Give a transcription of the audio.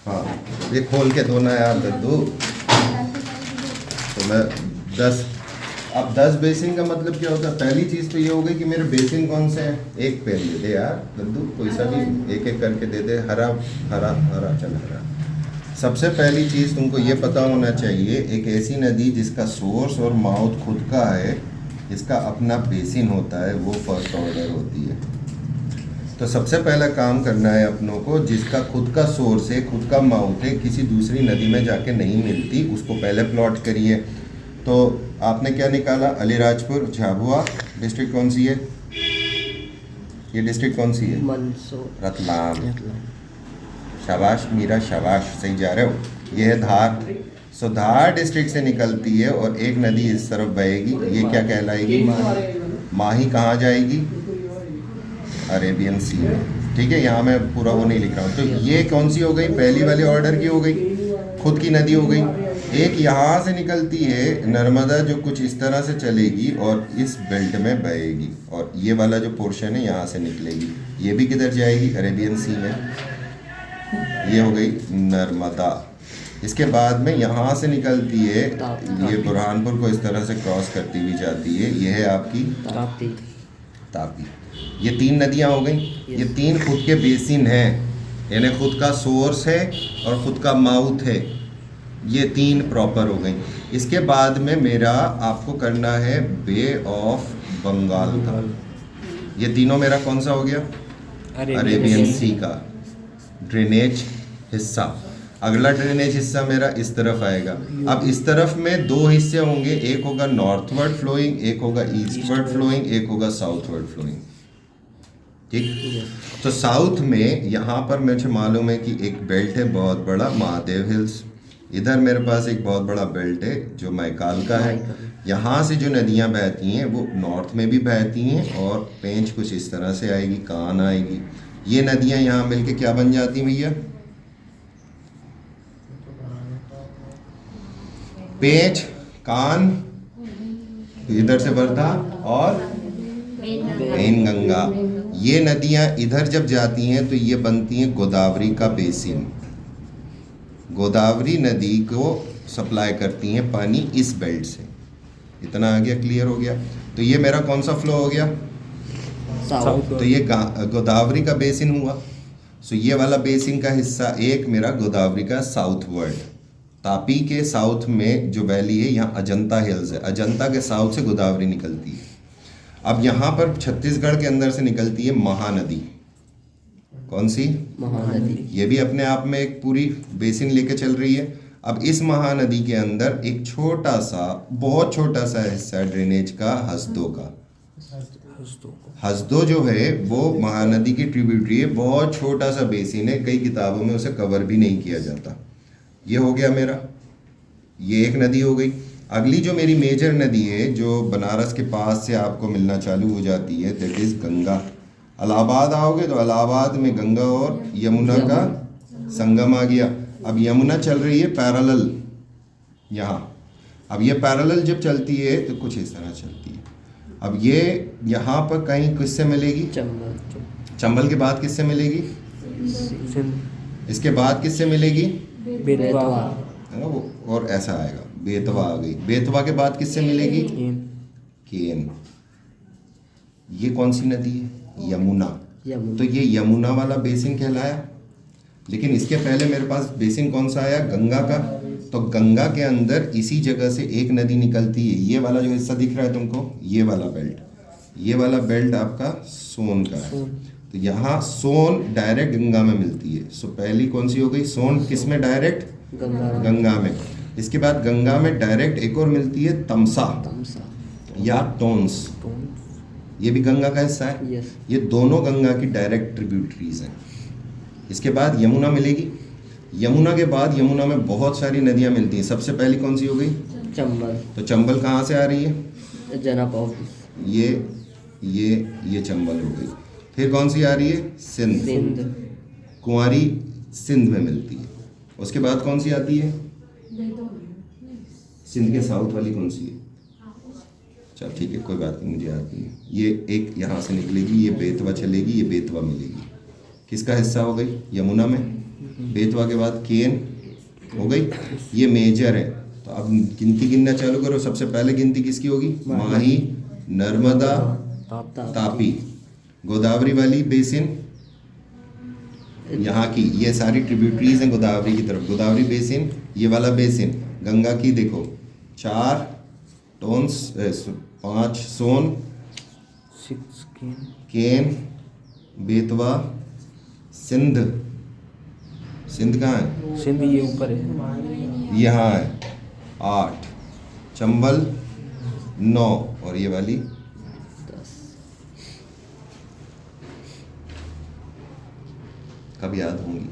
हाँ, ये खोल के दो ना यार दद्दू। तो मैं 10, अब 10 बेसिन का मतलब क्या होता है? पहली चीज़ तो ये हो गई कि मेरे बेसिन कौन से हैं। एक पेन दे दे यार दद्दू, कोई सा भी एक एक करके दे दे। हरा हरा हरा, चल हरा। सबसे पहली चीज़ तुमको ये पता होना चाहिए, एक ऐसी नदी जिसका सोर्स और माउथ खुद का है, इसका अपना बेसिन होता है, वो फर्स्ट ऑर्डर होती है। तो सबसे पहला काम करना है अपनों को, जिसका खुद का सोर्स है, खुद का माउथ है, किसी दूसरी नदी में जाके नहीं मिलती, उसको पहले प्लॉट करिए। तो आपने क्या निकाला? अलीराजपुर, झाबुआ। डिस्ट्रिक्ट कौन सी है? ये डिस्ट्रिक्ट कौन सी है? मंदसौर। रतलाम। शाबाश मीरा, शाबाश, सही जा रहे हो। ये है धार। सो धार डिस्ट्रिक्ट से निकलती है और एक नदी इस तरफ बहेगी, ये क्या कहलाएगी? माही। कहाँ जाएगी? अरेबियन सी में। ठीक है, यहाँ मैं पूरा वो नहीं लिख रहा हूँ। तो ये कौन सी हो गई? पहली वाले ऑर्डर की हो गई, खुद की नदी हो गई। एक यहाँ से निकलती है नर्मदा, जो कुछ इस तरह से चलेगी और इस बेल्ट में बहेगी, और ये वाला जो पोर्शन है यहाँ से निकलेगी, ये भी किधर जाएगी? अरेबियन सी में। ये हो गई नर्मदा। इसके बाद में यहाँ से निकलती है, ये बुरहानपुर को इस तरह से क्रॉस करती हुई जाती है, ये है आपकी ताप्ती। तापी। ये 3 नदियाँ हो गई। ये 3 खुद के बेसिन हैं, यानी खुद का सोर्स है और खुद का माउथ है। ये 3 प्रॉपर हो गई। इसके बाद में मेरा आपको करना है बे ऑफ बंगाल का। ये तीनों मेरा कौन सा हो गया? अरेबियन सी का ड्रेनेज हिस्सा। अगला ड्रेनेज हिस्सा मेरा इस तरफ आएगा। अब इस तरफ में 2 हिस्से होंगे, एक होगा नॉर्थवर्ड फ्लोइंग, एक होगा ईस्टवर्ड फ्लोइंग, एक होगा साउथवर्ड फ्लोइंग। ठीक। तो साउथ में यहाँ पर मुझे मालूम है कि एक बेल्ट है बहुत बड़ा, महादेव हिल्स। इधर मेरे पास एक बहुत बड़ा बेल्ट है जो मैकाल का है। यहाँ से जो नदियाँ बहती हैं वो नॉर्थ में भी बहती हैं, और पेंच कुछ इस तरह से आएगी, कान आएगी। ये नदियाँ यहाँ मिलके क्या बन जाती हैं भैया? पेंच, कान, इधर से वर्धा और पेनगंगा। ये नदियाँ इधर जब जाती हैं तो ये बनती हैं गोदावरी का बेसिन। गोदावरी नदी को सप्लाई करती हैं पानी इस बेल्ट से। इतना आ गया? क्लियर हो गया? तो ये मेरा कौन सा फ्लो हो गया? तो ये गोदावरी का बेसिन हुआ। सो ये वाला बेसिन का हिस्सा एक मेरा गोदावरी का साउथ वर्ड। तापी के साउथ में जो वैली है, यहाँ अजंता हिल्स है, अजंता के साउथ से गोदावरी निकलती है। अब यहाँ पर छत्तीसगढ़ के अंदर से निकलती है महानदी। कौन सी? महानदी। ये भी अपने आप में एक पूरी बेसिन लेके चल रही है। अब इस महानदी के अंदर एक छोटा सा, बहुत छोटा सा हिस्सा है ड्रेनेज का, हसदो का। हसदो जो है वो महानदी की ट्रिब्यूटरी है, बहुत छोटा सा बेसिन है, कई किताबों में उसे कवर भी नहीं किया जाता। ये हो गया मेरा, ये एक नदी हो गई। अगली जो मेरी मेजर नदी है, जो बनारस के पास से आपको मिलना चालू हो जाती है, दैट इज़ गंगा। इलाहाबाद आओगे तो इलाहाबाद में गंगा और यमुना का संगम आ गया। अब यमुना चल रही है पैरेलल यहाँ। अब ये पैरेलल जब चलती है तो कुछ इस तरह चलती है। अब ये यहाँ पर कहीं किससे मिलेगी? चंबल। चंबल के बाद किससे मिलेगी? इसके बाद किससे मिलेगी? बेतवा। है ना वो, और ऐसा आएगा, बेतवा आ गई। बेतवा के बाद किससे मिलेगी? केन। ये कौन सी नदी है? यमुना। तो ये यमुना वाला बेसिन कहलाया। लेकिन इसके पहले मेरे पास बेसिन कौन सा आया? गंगा का। तो गंगा के अंदर इसी जगह से एक नदी निकलती है, ये वाला जो हिस्सा दिख रहा है तुमको, ये वाला बेल्ट। ये वाला बेल्ट आपका सोन का है। तो यहाँ सोन डायरेक्ट गंगा में मिलती है। सो पहली कौन सी हो गई? सोन किस में डायरेक्ट? गंगा में। इसके बाद गंगा में डायरेक्ट एक और मिलती है, तमसा या टोन्स। ये भी गंगा का हिस्सा है। ये दोनों गंगा की डायरेक्ट ट्रिब्यूटरीज हैं। इसके बाद यमुना मिलेगी। यमुना के बाद यमुना में बहुत सारी नदियाँ मिलती हैं। सबसे पहली कौन सी हो गई? चंबल। तो चंबल कहाँ से आ रही है? जनाब। ये चंबल हो गई। फिर कौन सी आ रही है? सिंध। कुंवारी सिंध में मिलती है। उसके बाद कौन सी आती है? सिंध के साउथ वाली कौन सी है? चल ठीक है, कोई बात नहीं, मुझे याद नहीं है। ये एक यहाँ से निकलेगी, ये बेतवा चलेगी, ये बेतवा मिलेगी। किसका हिस्सा हो गई? यमुना में। बेतवा के बाद केन हो गई, ये मेजर है। तो अब गिनती गिनना चालू करो। सबसे पहले गिनती किसकी होगी? माही, नर्मदा, तापी। गोदावरी वाली बेसिन यहाँ की, ये सारी ट्रिब्यूटरीज हैं गोदावरी की तरफ। गोदावरी बेसिन, ये वाला बेसिन। गंगा की देखो 4 टोन्स, 5 सोन, 6 केन, केन, बेतवा, सिंध। सिंध कहाँ है? सिंध ये ऊपर है। यहाँ है 8, चंबल 9 और ये वाली 10। कब याद होंगी।